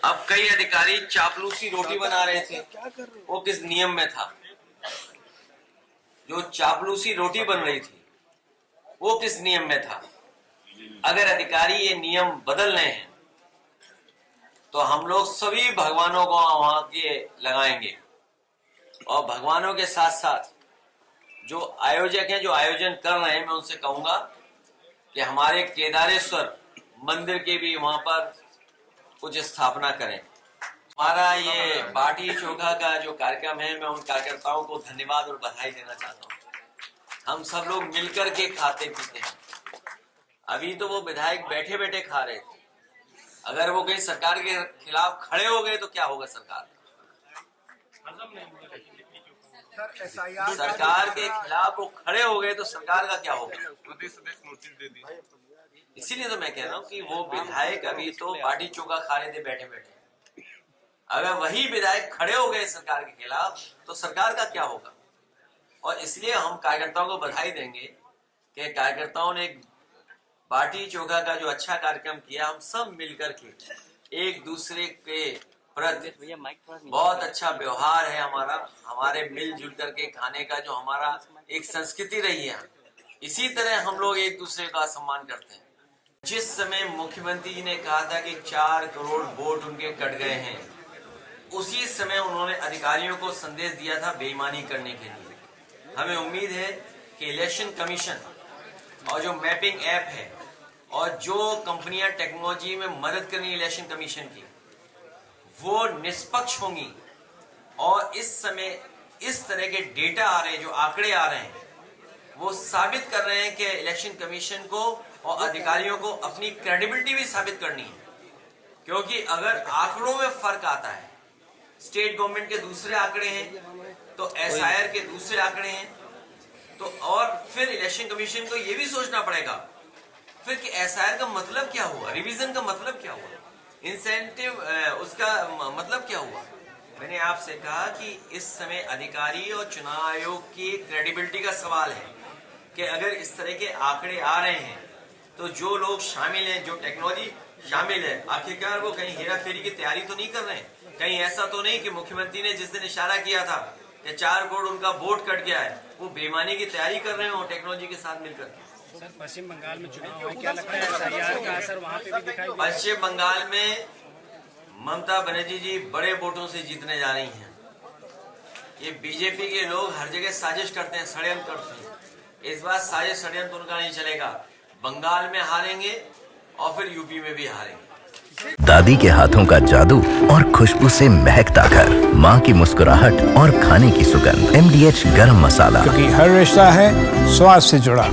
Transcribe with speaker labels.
Speaker 1: अब कई अधिकारी चापलूसी रोटी बना रहे थे, वो किस नियम में था? जो चापलूसी रोटी बन रही थी वो किस नियम में था? अगर अधिकारी ये नियम बदल रहे हैं तो हम लोग सभी भगवानों को वहां के लगाएंगे, और भगवानों के साथ साथ जो आयोजक हैं, जो आयोजन कर रहे हैं, मैं उनसे कहूंगा कि हमारे केदारेश्वर मंदिर के भी वहां पर कुछ स्थापना करें। हमारा ये बाटी चोखा का जो कार्यक्रम है, मैं उन कार्यकर्ताओं को धन्यवाद और बधाई देना चाहता हूँ। हम सब लोग मिलकर के खाते पीते हैं। अभी तो वो विधायक बैठे बैठे खा रहे थे, अगर वो कहीं सरकार के खिलाफ खड़े हो गए तो क्या होगा? सरकार के खिलाफ वो खड़े हो गए तो सरकार का क्या होगा? इसीलिए तो मैं कह रहा हूँ कि वो विधायक अभी तो बाटी चोखा खा रहे थे बैठे बैठे, अगर वही विधायक खड़े हो गए सरकार के खिलाफ तो सरकार का क्या होगा? और इसलिए हम कार्यकर्ताओं को बधाई देंगे कि कार्यकर्ताओं ने बाटी चोखा का जो अच्छा कार्यक्रम किया, हम सब मिलकर के एक दूसरे के प्रति बहुत अच्छा व्यवहार है हमारे मिलजुल करके खाने का जो हमारा एक संस्कृति रही है, इसी तरह हम लोग एक दूसरे का सम्मान करते हैं। जिस समय मुख्यमंत्री जी ने कहा था कि 4 करोड़ वोट उनके कट गए हैं, उसी समय उन्होंने अधिकारियों को संदेश दिया था बेईमानी करने के लिए। हमें उम्मीद है कि इलेक्शन कमीशन और जो मैपिंग ऐप है और जो कंपनियां टेक्नोलॉजी में मदद कर रही है इलेक्शन कमीशन की, वो निष्पक्ष होंगी, और इस समय इस तरह के डेटा आ रहे हैं, जो आंकड़े आ रहे हैं, वो साबित कर रहे हैं कि इलेक्शन कमीशन को और अधिकारियों को अपनी क्रेडिबिलिटी भी साबित करनी है। क्योंकि अगर आंकड़ों में फर्क आता है, स्टेट गवर्नमेंट के दूसरे आंकड़े हैं तो SIR के दूसरे आंकड़े हैं, तो और फिर इलेक्शन कमीशन को ये भी सोचना पड़ेगा फिर कि SIR का मतलब क्या हुआ, रिवीजन का मतलब क्या हुआ, इंसेंटिव उसका मतलब क्या हुआ। मैंने आपसे कहा कि इस समय अधिकारी और चुनाव आयोग की क्रेडिबिलिटी का सवाल है कि अगर इस तरह के आंकड़े आ रहे हैं तो जो लोग शामिल हैं, जो टेक्नोलॉजी शामिल है, आखिरकार वो कहीं हेरा फेरी की तैयारी तो नहीं कर रहे हैं? कहीं ऐसा तो नहीं कि मुख्यमंत्री ने जिस दिन इशारा किया था कि 4 करोड़ उनका वोट कट गया है, वो बेईमानी की तैयारी कर रहे हो टेक्नोलॉजी के साथ मिलकर?
Speaker 2: सर, पश्चिम बंगाल में चुनाव है, क्या लगता है SIR का असर वहाँ पे भी दिखाई?
Speaker 1: पश्चिम बंगाल में ममता बनर्जी जी बड़े वोटों से जीतने जा रही हैं। ये बीजेपी के लोग हर जगह साजिश करते हैं, षड्यंत्र करते हैं। इस बार साजिश षड्यंत्र उनका नहीं चलेगा। बंगाल में हारेंगे और फिर यूपी में भी हारेंगे।
Speaker 3: दादी के हाथों का जादू और खुशबू से महकता घर, माँ की मुस्कुराहट और खाने की सुगंध, MDH गरम मसाला,
Speaker 4: क्योंकि हर रिश्ता है स्वाद से जुड़ा।